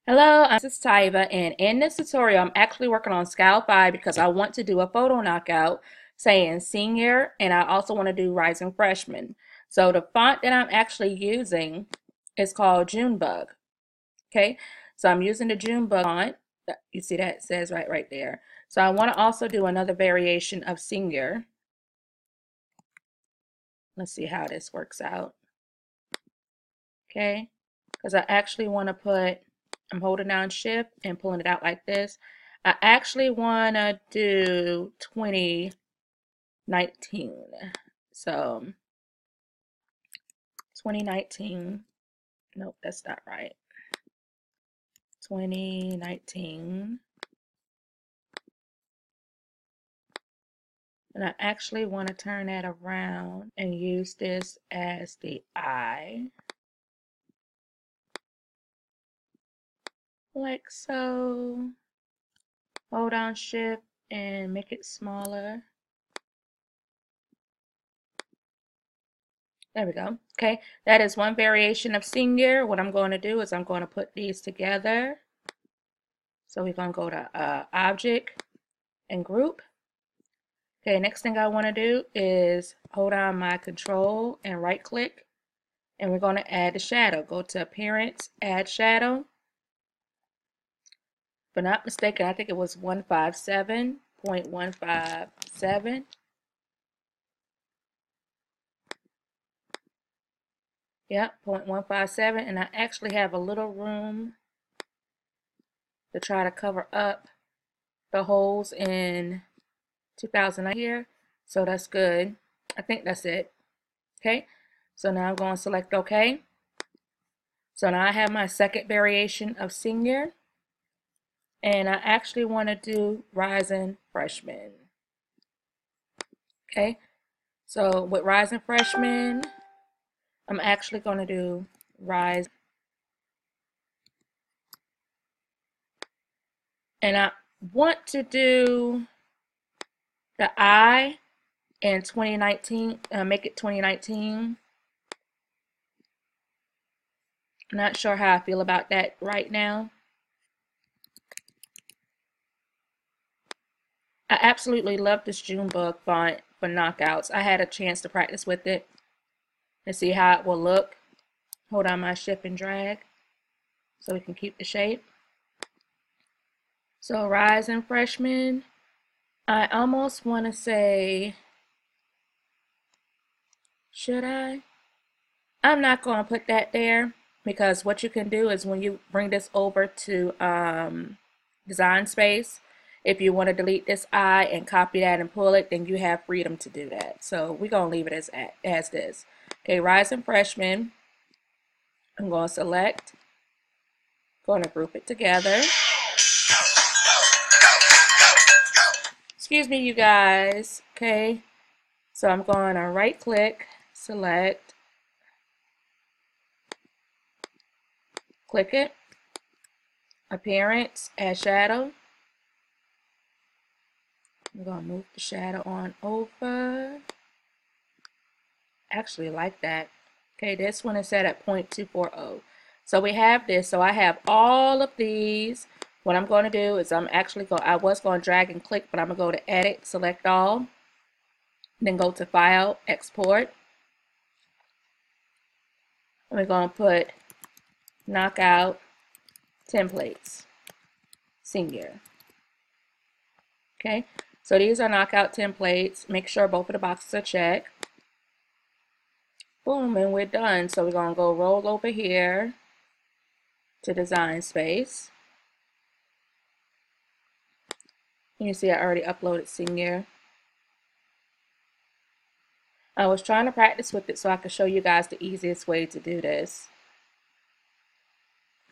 Hello, this is Tyva, and in this tutorial, I'm actually working on Scale 5 because I want to do a photo knockout saying senior, and I also want to do rising freshman. So the font that I'm actually using is called Junebug. Okay, so I'm using the Junebug font. You see that it says right there. So I want to also do another variation of senior. Let's see how this works out. Okay, because I actually want to put, I'm holding down shift and pulling it out like this. I actually want to do 2019. So 2019, nope, that's not right. 2019. And I actually want to turn that around and use this as the eye. Like so. Hold down shift and make it smaller. There we go. Okay, that is one variation of senior. What I'm going to do is I'm going to put these together. So we're going to go to Object and Group. Okay, next thing I want to do is hold on my Control and right click. And we're going to add the shadow. Go to Appearance, Add Shadow. If I'm not mistaken, I think it was 157.157. Yep, 0.157. And I actually have a little room to try to cover up the holes in 2009 here. So that's good. I think that's it. Okay, so now I'm going to select OK. So now I have my second variation of senior. And I actually want to do rising freshman. Okay, so with rising freshman, I'm actually going to do rise. And I want to do the I in 2019, make it 2019. I'm not sure how I feel about that right now. I absolutely love this Junebug font for knockouts. I had a chance to practice with it and see how it will look. Hold on my shift and drag so we can keep the shape. So rising freshman, I almost want to say, should I? I'm not going to put that there because what you can do is when you bring this over to Design Space, if you want to delete this I and copy that and pull it, then you have freedom to do that. So we're going to leave it as this. Okay, rising freshman, I'm going to select, going to group it together. Excuse me, you guys. Okay, so I'm going to right click, select, click it, appearance, add shadow. I'm going to move the shadow on over. Actually like that. Okay, this one is set at 0.240. So we have this. So I have all of these. What I'm going to do is I was going to drag and click, but I'm going to go to Edit, select all, then go to File, Export. And we're going to put Knockout Templates, Senior. Okay, so these are knockout templates. Make sure both of the boxes are checked. Boom, and we're done. So we're going to go roll over here to Design Space. You see I already uploaded Senior. I was trying to practice with it so I could show you guys the easiest way to do this.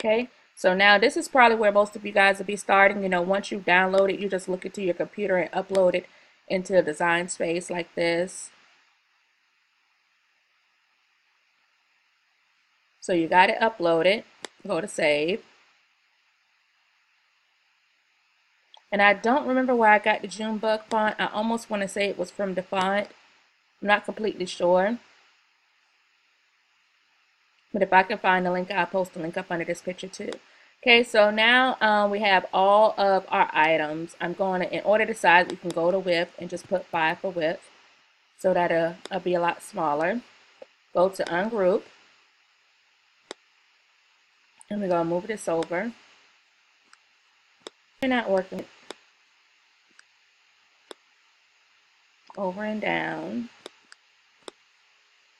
Okay, so now this is probably where most of you guys will be starting. You know, once you download it, you just look into your computer and upload it into Design Space like this. So you got it uploaded. Go to Save. And I don't remember where I got the Junebug font. I almost want to say it was from the font. I'm not completely sure. But if I can find the link, I'll post the link up under this picture too. Okay, so now we have all of our items. I'm going to, in order to size, we can go to width and just put 5 for width so that it'll be a lot smaller. Go to ungroup, and we're going to move this over. You're not working over and down.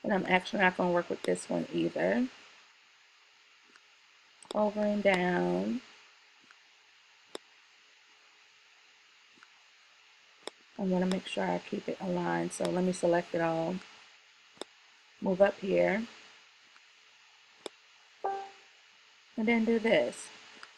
And I'm actually not going to work with this one either. Over and down. I want to make sure I keep it aligned. So let me select it all. Move up here. And then do this.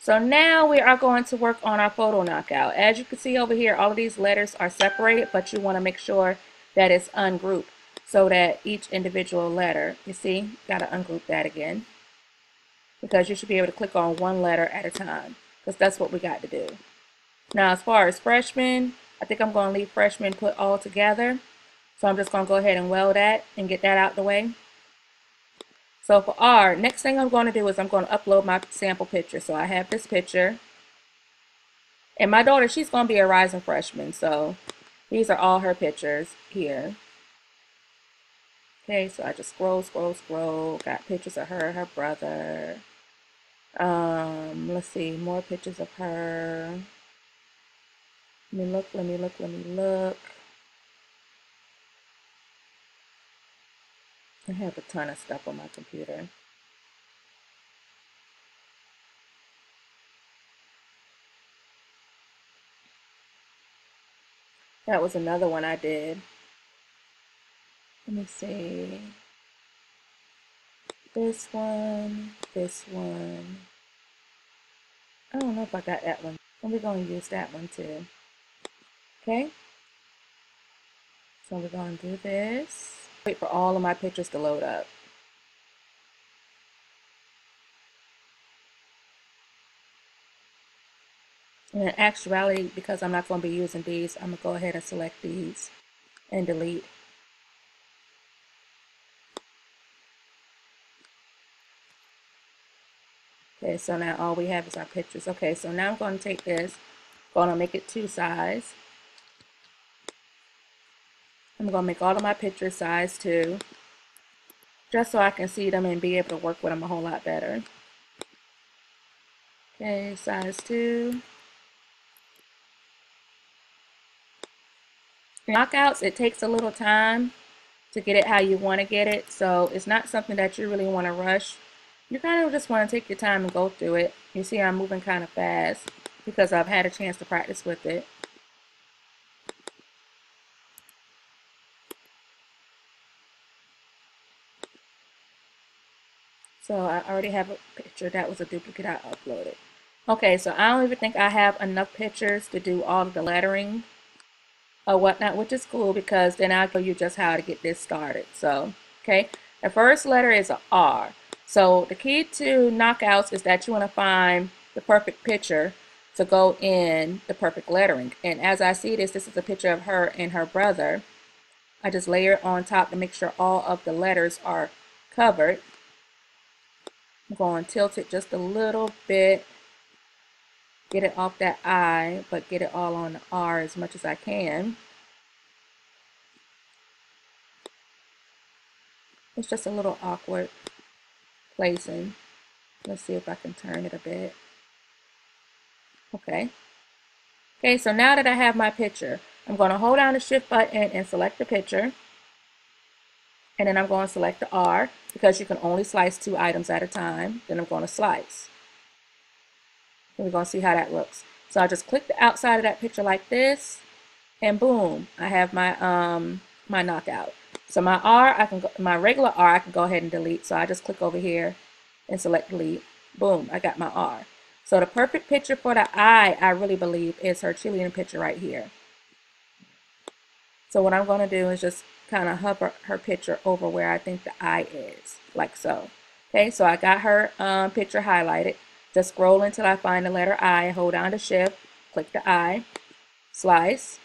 So now we are going to work on our photo knockout. As you can see over here, all of these letters are separated, but you want to make sure that it's ungrouped so that each individual letter, you see, got to ungroup that again. Because you should be able to click on one letter at a time, because that's what we got to do. Now, as far as freshman, I think I'm going to leave freshman put all together. So I'm just going to go ahead and weld that and get that out the way. So for R, next thing I'm going to do is I'm going to upload my sample picture. So I have this picture. And my daughter, she's going to be a rising freshman. So these are all her pictures here. Okay, so I just scroll. Got pictures of her, her brother. Let's see, more pictures of her. Let me look. I have a ton of stuff on my computer. That was another one I did. Let me see. This one. I don't know if I got that one. And we're going to use that one too. Okay. So we're going to do this. Wait for all of my pictures to load up. And in actuality, because I'm not going to be using these, I'm going to go ahead and select these and delete. Okay, so now all we have is our pictures. Okay, so now I'm going to take this, going to make it 2 size. I'm going to make all of my pictures size 2, just so I can see them and be able to work with them a whole lot better. Okay, size 2. Knockouts, it takes a little time to get it how you want to get it, so it's not something that you really want to rush. You kind of just want to take your time and go through it. You see I'm moving kind of fast because I've had a chance to practice with it. So I already have a picture. That was a duplicate I uploaded. Okay, so I don't even think I have enough pictures to do all of the lettering or whatnot, which is cool because then I'll show you just how to get this started. So, okay, the first letter is a R. So the key to knockouts is that you want to find the perfect picture to go in the perfect lettering. And as I see this is a picture of her and her brother. I just layer it on top to make sure all of the letters are covered. I'm going to tilt it just a little bit, get it off that I, but get it all on the R as much as I can. It's just a little awkward placing. Let's see if I can turn it a bit. Okay. Okay, so now that I have my picture, I'm going to hold down the shift button and select the picture. And then I'm going to select the R because you can only slice 2 items at a time. Then I'm going to slice. And we're going to see how that looks. So I just click the outside of that picture like this, and boom, I have my my knockout. So my R, my regular R, I can go ahead and delete. So I just click over here and select delete. Boom, I got my R. So the perfect picture for the I really believe, is her cheerleading picture right here. So what I'm going to do is just kind of hover her picture over where I think the I is, like so. Okay, so I got her picture highlighted. Just scroll until I find the letter I, hold down the shift, click the I, slice.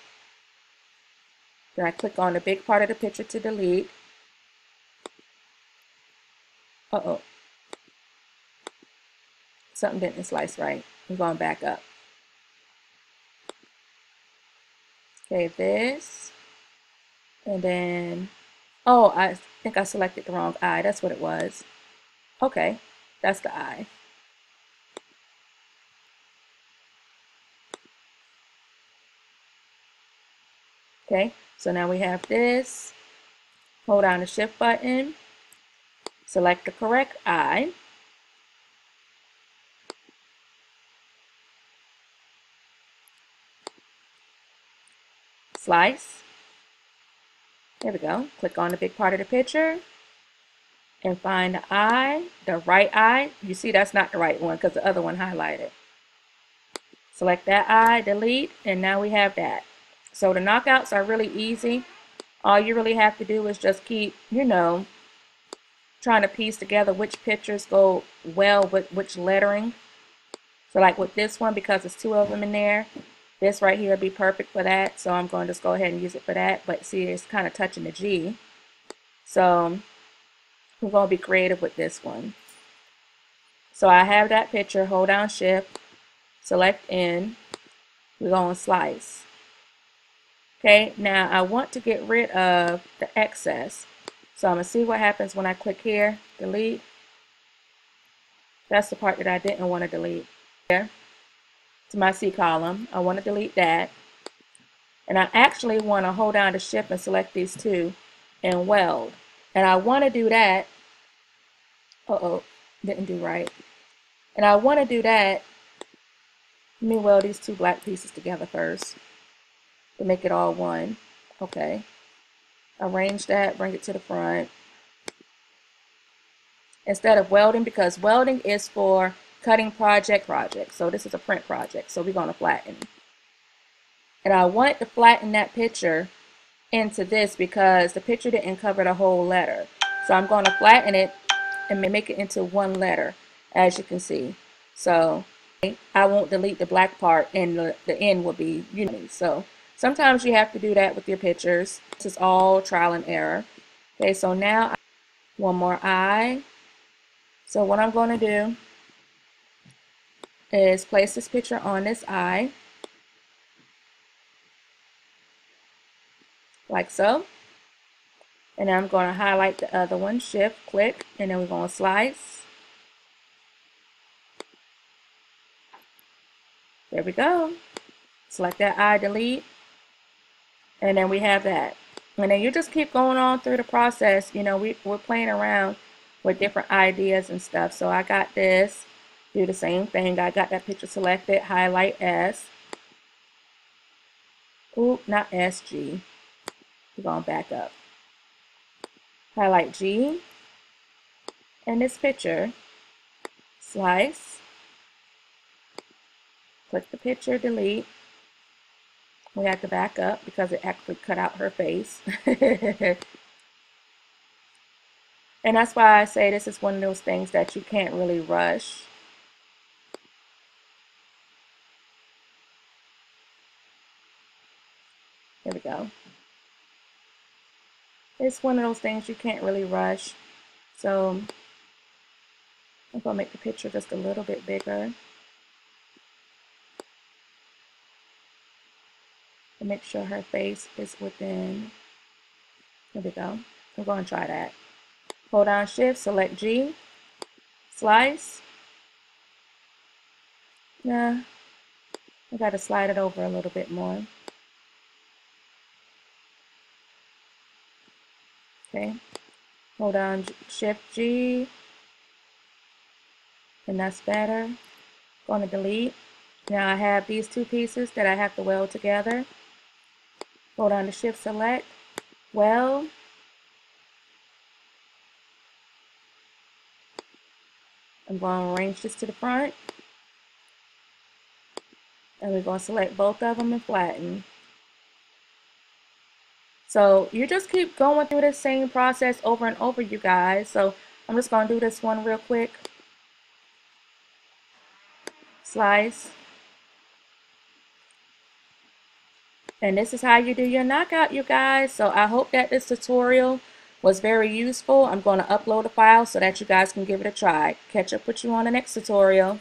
Then I click on the big part of the picture to delete. something didn't slice right. I'm going back up. Okay, this. And then, oh, I think I selected the wrong eye. That's what it was. Okay, that's the eye. Okay, so now we have this. Hold down the shift button. Select the correct eye. Slice. There we go. Click on the big part of the picture and find the eye, the right eye. You see that's not the right one because the other one highlighted. Select that eye, delete, and now we have that. So the knockouts are really easy. All you really have to do is just keep, trying to piece together which pictures go well with which lettering. So like with this one, because there's two of them in there, this right here would be perfect for that. So I'm going to just go ahead and use it for that. But see, it's kind of touching the G. So we're going to be creative with this one. So I have that picture, hold down shift, select in, we're going to slice. Okay, now I want to get rid of the excess. So I'm going to see what happens when I click here, delete. That's the part that I didn't want to delete. Here to my C column, I want to delete that. And I actually want to hold down the shift and select these two and weld. And I want to do that. Didn't do right. And I want to do that. Let me weld these two black pieces together first to make it all one. Okay. Arrange that, bring it to the front. Instead of welding, because welding is for cutting project. So this is a print project. So we're going to flatten. And I want to flatten that picture into this because the picture didn't cover the whole letter. So I'm going to flatten it and make it into one letter, as you can see. So I won't delete the black part and the end will be unique. So sometimes you have to do that with your pictures. This is all trial and error. Okay, so now one more eye. So what I'm going to do is place this picture on this eye. Like so. And then I'm going to highlight the other one, shift, click, and then we're going to slice. There we go. Select that eye, delete. And then we have that. And then you just keep going on through the process. We're playing around with different ideas and stuff. So I got this. Do the same thing. I got that picture selected. Highlight S. Oop, not S, G. We're going back up. Highlight G. And this picture. Slice. Click the picture, delete. We have to back up because it actually cut out her face. And that's why I say this is one of those things that you can't really rush. Here we go. It's one of those things you can't really rush. So I'm going to make the picture just a little bit bigger. And make sure her face is within. Here we go. I'm going to try that. Hold down shift, select G, slice. Nah, I got to slide it over a little bit more. Okay, hold down shift G, and that's better. Going to delete. Now I have these two pieces that I have to weld together. Hold down the shift, select, weld. I'm going to arrange this to the front. And we're going to select both of them and flatten. So you just keep going through the same process over and over, you guys. So I'm just going to do this one real quick. Slice. And this is how you do your knockout, you guys. So I hope that this tutorial was very useful. I'm going to upload a file so that you guys can give it a try. Catch up with you on the next tutorial.